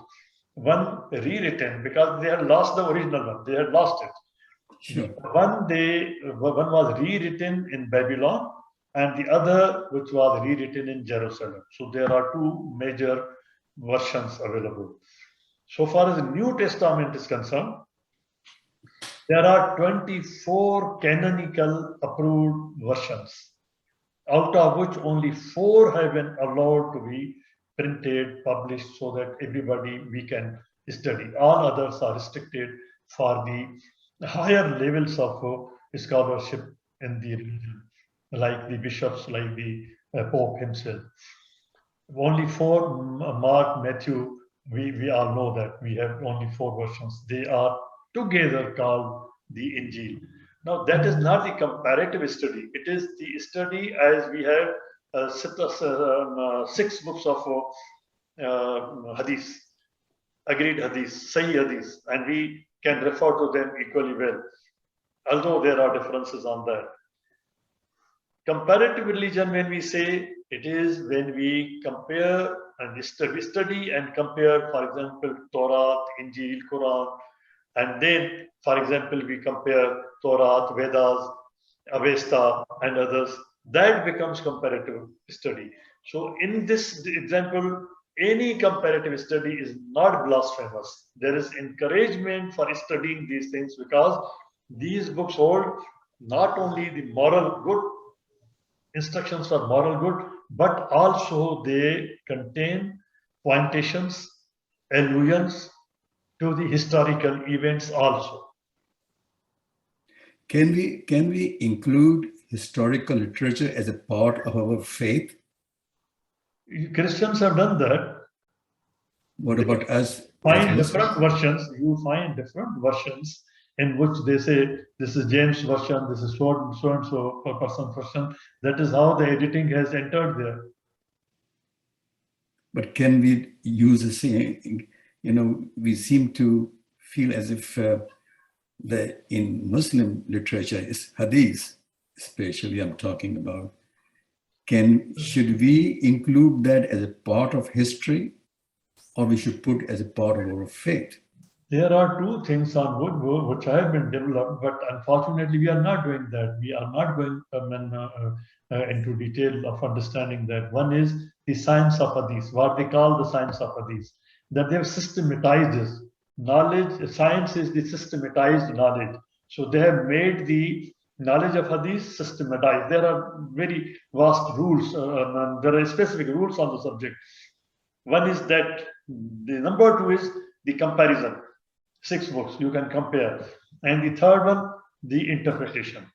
One rewritten because they had lost the original one. They had lost it. Sure. One was rewritten in Babylon, and the other which was rewritten in Jerusalem. So there are 2 major versions available. So far as the New Testament is concerned, there are 24 canonical approved versions, out of which only 4 have been allowed to be printed, published, so that everybody we can study. All others are restricted for the higher levels of scholarship in the religion, like the bishops, like the Pope himself. Only 4, Mark, Matthew, we all know that we have only 4 versions. They are together called the Injil. Now, that is not the comparative study. It is the study as we have 6 books of hadith, agreed hadith, Sahih hadith, and we can refer to them equally well, although there are differences on that. Comparative religion, when we say, it is when we compare and study and compare, for example, Torah, Injil, Quran, and then, for example, we compare Torah, Vedas, Avesta, and others. That becomes comparative study. So in this example, any comparative study is not blasphemous. There is encouragement for studying these things because these books hold not only the moral good, instructions for moral good, but also they contain pointations, allusions to the historical events also. Can we include historical literature as a part of our faith? Christians have done that. What about us? Find different versions. You find different versions in which they say this is James' version, this is so and so person version. That is how the editing has entered there. But can we use the same? We seem to feel as if in Muslim literature is hadith, especially I'm talking about. Should we include that as a part of history, or we should put as a part of our faith? There are two things on which have been developed, but unfortunately we are not doing that. We are not going into detail of understanding that. One is the science of hadith, what they call the science of hadith, that they have systematized this. Knowledge, science is the systematized knowledge. So they have made the knowledge of hadith systematized. There are very vast rules, and there are specific rules on the subject. One is that the number two is the comparison. 6 books you can compare. And the third one, the interpretation.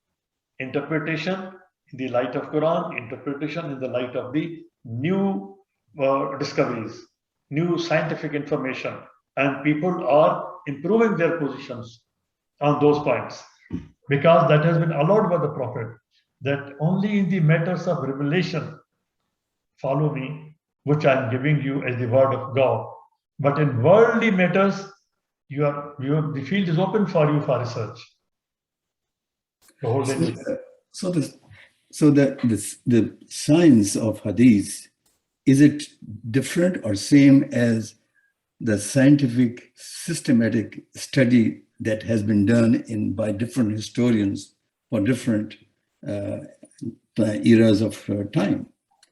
Interpretation in the light of Quran, interpretation in the light of the new discoveries, new scientific information. And people are improving their positions on those points because that has been allowed by the Prophet that only in the matters of revelation follow me, which I am giving you as the word of God. But in worldly matters, the field is open for you for research. The whole thing. The science of hadith, is it different or same as the scientific systematic study that has been done by different historians for different eras of time?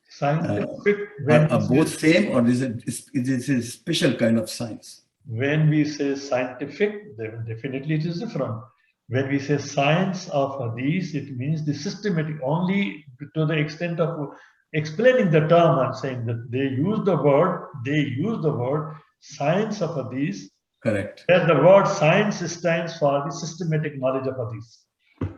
Scientific. Are both same, or is it a special kind of science? When we say scientific, then definitely it is different. When we say science of hadith, it means the systematic, only to the extent of explaining the term. I'm saying that they use the word science of hadith. Correct. That the word science stands for the systematic knowledge of hadith.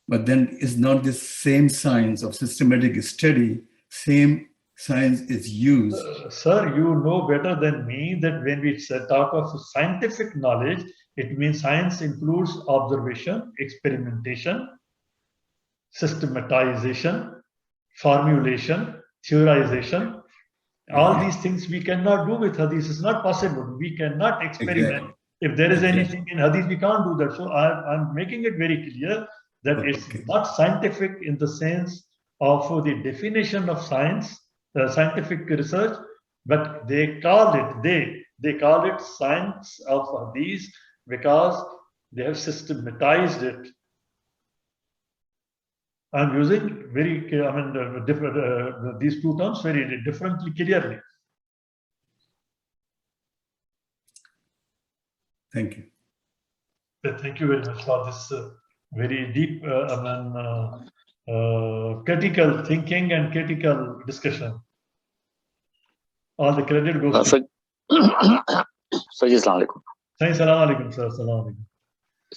But then is not the same science of systematic study, same science is used? Sir, you know better than me that when we talk of scientific knowledge, it means science includes observation, experimentation, systematization, formulation, theorization. All these things we cannot do with hadith. It's not possible. We cannot experiment. Exactly. If there is anything in hadith, we can't do that. So I'm making it very clear that it's not scientific in the sense of the definition of science, scientific research, but they call it science of hadith because they have systematized it. I'm using these two terms very differently, clearly. Thank you. Thank you very much for this very deep, critical thinking and critical discussion. All the credit goes to. Assalamu alaikum, sir. Assalamu alaikum.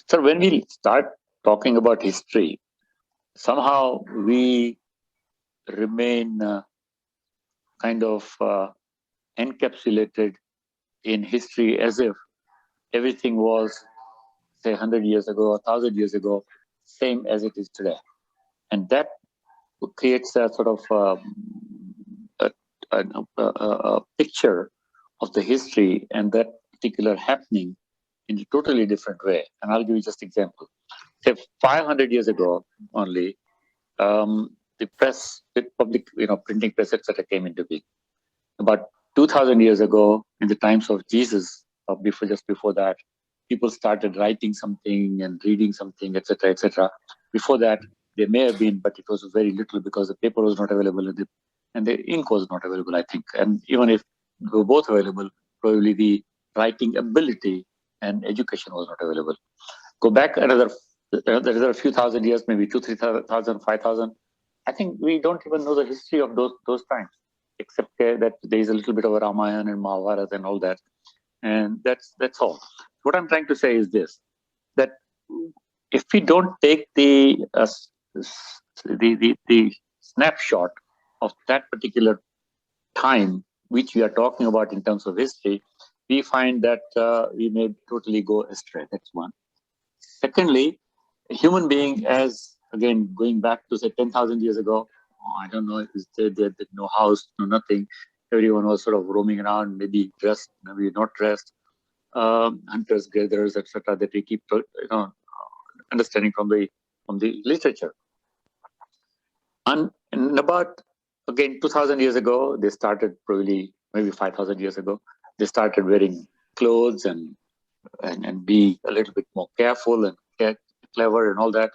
Sir, when we start talking about history, somehow we remain kind of encapsulated in history as if everything was, say, 100 years ago, 1,000 years ago, same as it is today. And that creates a sort of a picture of the history and that particular happening in a totally different way. And I'll give you just an example. Say 500 years ago only, the press, the public, printing press, etc., came into being. About 2,000 years ago, in the times of Jesus, just before that, people started writing something and reading something, etc., etc. Before that, there may have been, but it was very little because the paper was not available and the ink was not available, I think. And even if they were both available, probably the writing ability and education was not available. Go back another few thousand years, maybe 2,000, 3,000, 5,000. I think we don't even know the history of those times, except that there is a little bit of a Ramayana and Mahabharata and all that. And that's all. What I'm trying to say is this, that if we don't take the snapshot of that particular time, which we are talking about in terms of history, we find that we may totally go astray. That's one. Secondly, a human being, as again, going back to say 10,000 years ago, I don't know, there no house, no nothing. Everyone was sort of roaming around, maybe dressed, maybe not dressed. Hunters, gatherers, etc., that we keep understanding from the literature. And about, again, 2,000 years ago, they started probably maybe 5,000 years ago, they started wearing clothes and and be a little bit more careful and clever and all that.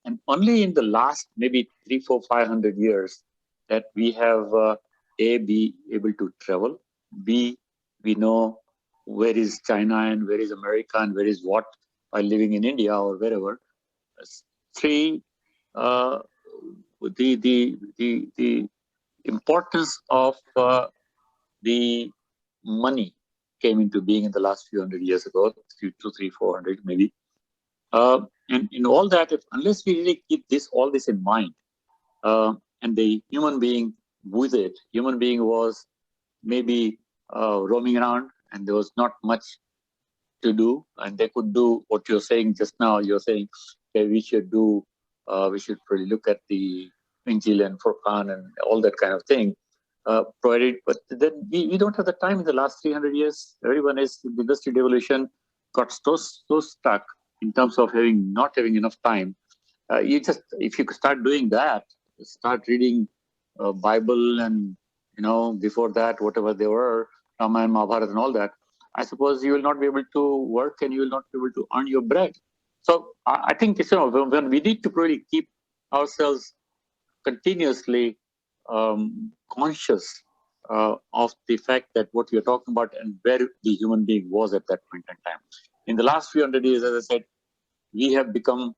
And only in the last maybe 300, 400, 500 years that we have be able to travel, B, we know where is China and where is America and where is what by living in India or wherever. 3, the importance of the money came into being in the last few hundred years ago, 2, 3, 400 maybe. And in all that, unless we really keep all this in mind, and the human being with it, human being was maybe roaming around and there was not much to do, and they could do what you're saying just now. You're saying, okay, we should probably look at the Injil and Furqan and all that kind of thing. Provided, but then we don't have the time in the last 300 years. Everyone is, the industry evolution got so stuck in terms of not having enough time. If you start doing that, start reading Bible and, before that, whatever they were, Ramayana, Mahabharata and all that, I suppose you will not be able to work and you will not be able to earn your bread. So I think, when we need to probably keep ourselves continuously conscious of the fact that what we are talking about and where the human being was at that point in time. In the last few hundred years, as I said, we have become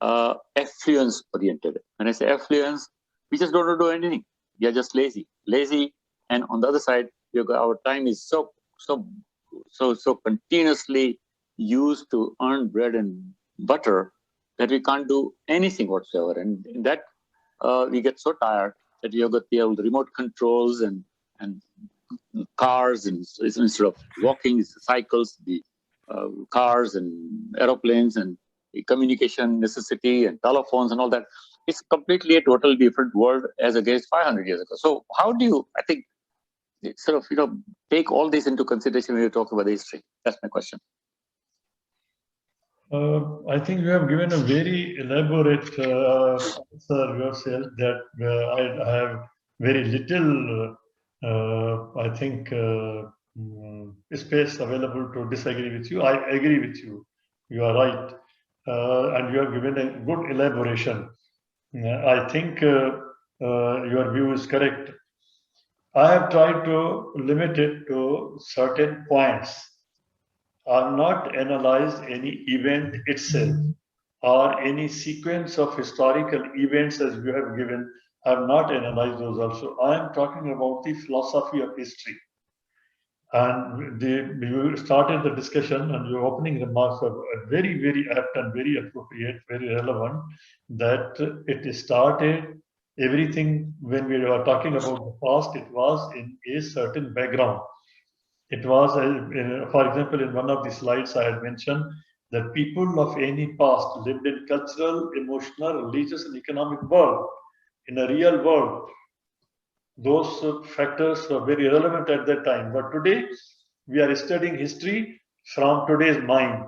affluence oriented. When I say affluence, we just don't do anything. We are just lazy, and on the other side, our time is so continuously used to earn bread and butter that we can't do anything whatsoever. And in that, we get so tired that we have got the remote controls and cars, and instead of walking, it's cycles, the cars and aeroplanes and the communication necessity and telephones and all that. It's completely a totally different world as against 500 years ago. So how do you, I think, take all this into consideration when you talk about the history? That's my question. I think you have given a very elaborate answer yourself that I have very little, I think, space available to disagree with you. I agree with you. You are right. And you have given a good elaboration. I think your view is correct. I have tried to limit it to certain points. I have not analyzed any event itself or any sequence of historical events as you have given. I have not analyzed those also. I am talking about the philosophy of history. And you started the discussion, and your opening remarks are very, very apt and very appropriate, very relevant, that it started everything when we were talking about the past, it was in a certain background. It was, for example, in one of the slides I had mentioned that people of any past lived in cultural, emotional, religious, and economic world, in a real world. Those factors were very relevant at that time. But today, we are studying history from today's mind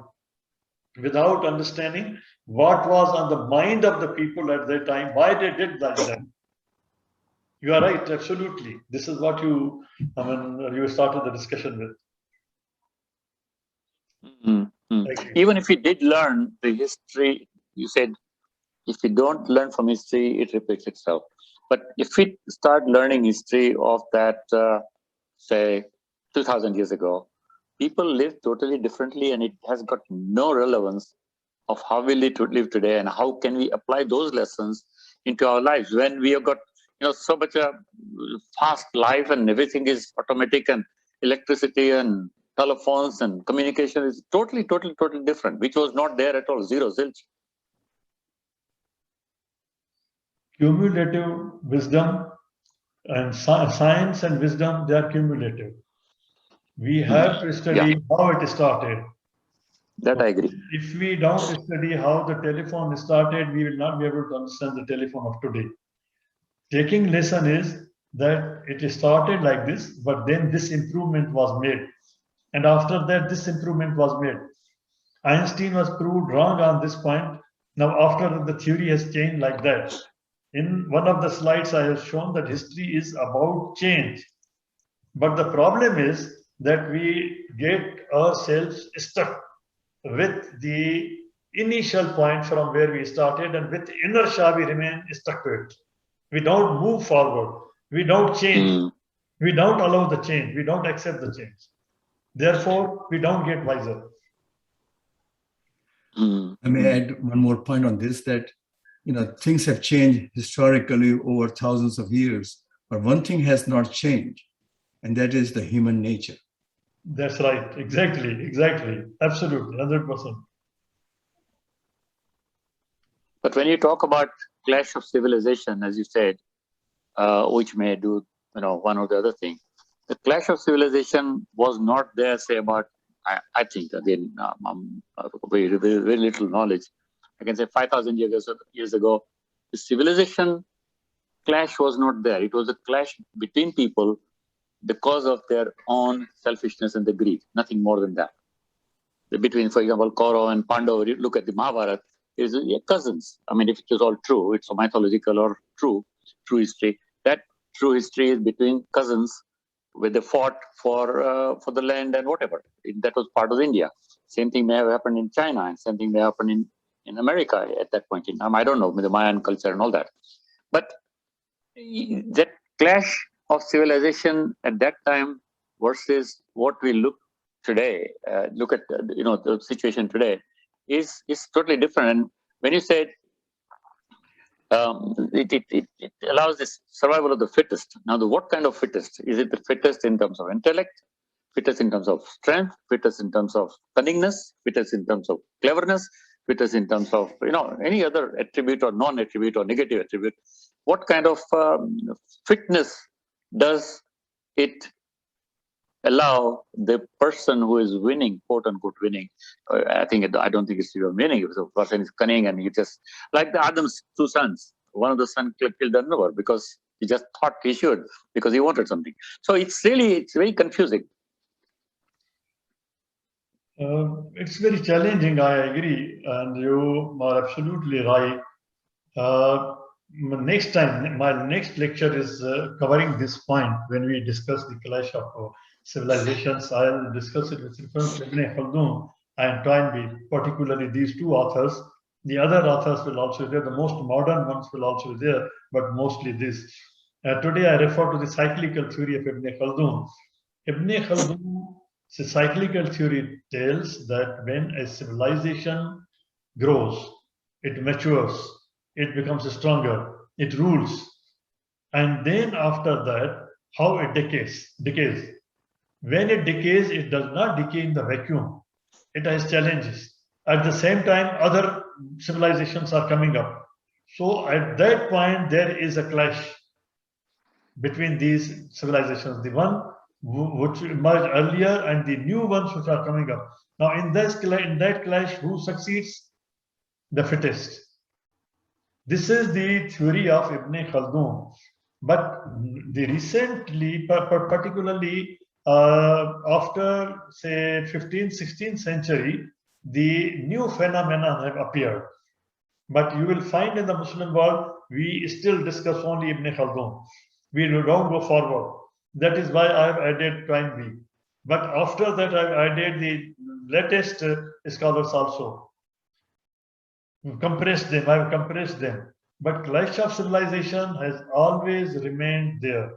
without understanding what was on the mind of the people at that time, why they did that. You are right, absolutely. This is what you started the discussion with. Mm-hmm. Even if we did learn the history, you said, if we don't learn from history, it repeats itself. But if we start learning history of that, say, 2000 years ago, people lived totally differently, and it has got no relevance of how we live today and how can we apply those lessons into our lives when we have got so much a fast life and everything is automatic and electricity and telephones and communication is totally different, which was not there at all, zero, zilch. Cumulative wisdom and science and wisdom, they are cumulative. We have to study how it started. That I agree. If we don't study how the telephone started, we will not be able to understand the telephone of today. Taking lesson is that it started like this, but then this improvement was made. And after that, this improvement was made. Einstein was proved wrong on this point. Now, after the theory has changed like that. In one of the slides, I have shown that history is about change. But the problem is that we get ourselves stuck with the initial point from where we started, and with inertia we remain stuck to it. We don't move forward. We don't change. We don't allow the change. We don't accept the change. Therefore, we don't get wiser. I may add one more point on this, that things have changed historically over thousands of years, but one thing has not changed, and that is the human nature. That's right. Exactly. Absolutely. 100%. But when you talk about clash of civilization, as you said, which may do one or the other thing, the clash of civilization was not there, say, about, I think, again, very little knowledge. I can say 5,000 years ago, the civilization clash was not there. It was a clash between people because of their own selfishness and the greed, nothing more than that. Between, for example, Kaurava and Pandava, you look at the Mahabharata, is cousins. I mean, if it is all true, it's a mythological or true history. That true history is between cousins, where they fought for the land and whatever. That was part of India. Same thing may have happened in China, and same thing may happen in America at that point in time. I don't know, with the Mayan culture and all that. But that clash of civilization at that time versus what we look today, look at the situation today, is totally different. And when you said it allows this survival of the fittest. Now, what kind of fittest? Is it the fittest in terms of intellect, fittest in terms of strength, fittest in terms of cunningness, fittest in terms of cleverness, fittest in terms of any other attribute or non-attribute or negative attribute? What kind of fitness does it allow the person who is winning, quote unquote winning? I don't think it's even winning. If the person is cunning and he just, like the Adam's two sons, one of the sons killed another because he just thought he should, because he wanted something. So it's very confusing. It's very challenging, I agree, and you are absolutely right. Next time, my next lecture is covering this point when we discuss the clash of civilizations. I'll discuss it with reference to Ibn Khaldun and Toynbee, particularly these two authors. The other authors will also be there, the most modern ones will also be there, but mostly this. Today I refer to the cyclical theory of Ibn Khaldun. Ibn Khaldun's cyclical theory tells that when a civilization grows, it matures, it becomes stronger, it rules. And then after that, how it decays. When it decays, it does not decay in the vacuum. It has challenges. At the same time, other civilizations are coming up. So at that point, there is a clash between these civilizations, the one which emerged earlier and the new ones which are coming up. Now, in that clash, who succeeds? The fittest. This is the theory of Ibn Khaldun. But the recently, particularly after, say, 15th, 16th century, the new phenomena have appeared. But you will find in the Muslim world, we still discuss only Ibn Khaldun. We don't go forward. That is why I have added Toynbee. But after that, I've added the latest scholars also. I've compressed them. But clash of civilization has always remained there.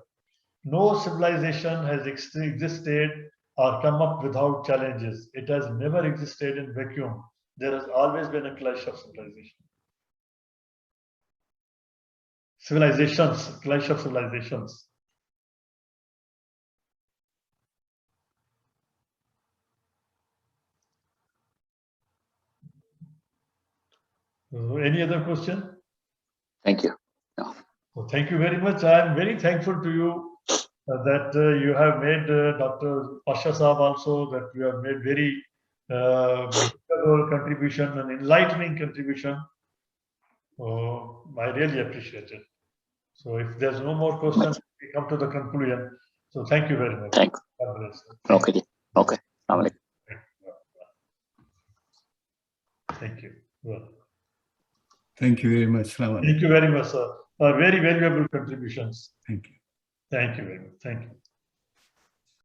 No civilization has existed or come up without challenges. It has never existed in vacuum. There has always been a clash of civilization. Clash of civilizations. Any other question? Thank you. No. Well, thank you very much. I am very thankful to you that you have made Dr. Pasha Saab also, that you have made very contribution, an enlightening contribution. I really appreciate it. So if there's no more questions, we come to the conclusion. So thank you very much. Thanks. Okay. Thank you. Well. Thank you very much. Thank you very much, sir. Very valuable contributions. Thank you. Thank you very much. Thank you.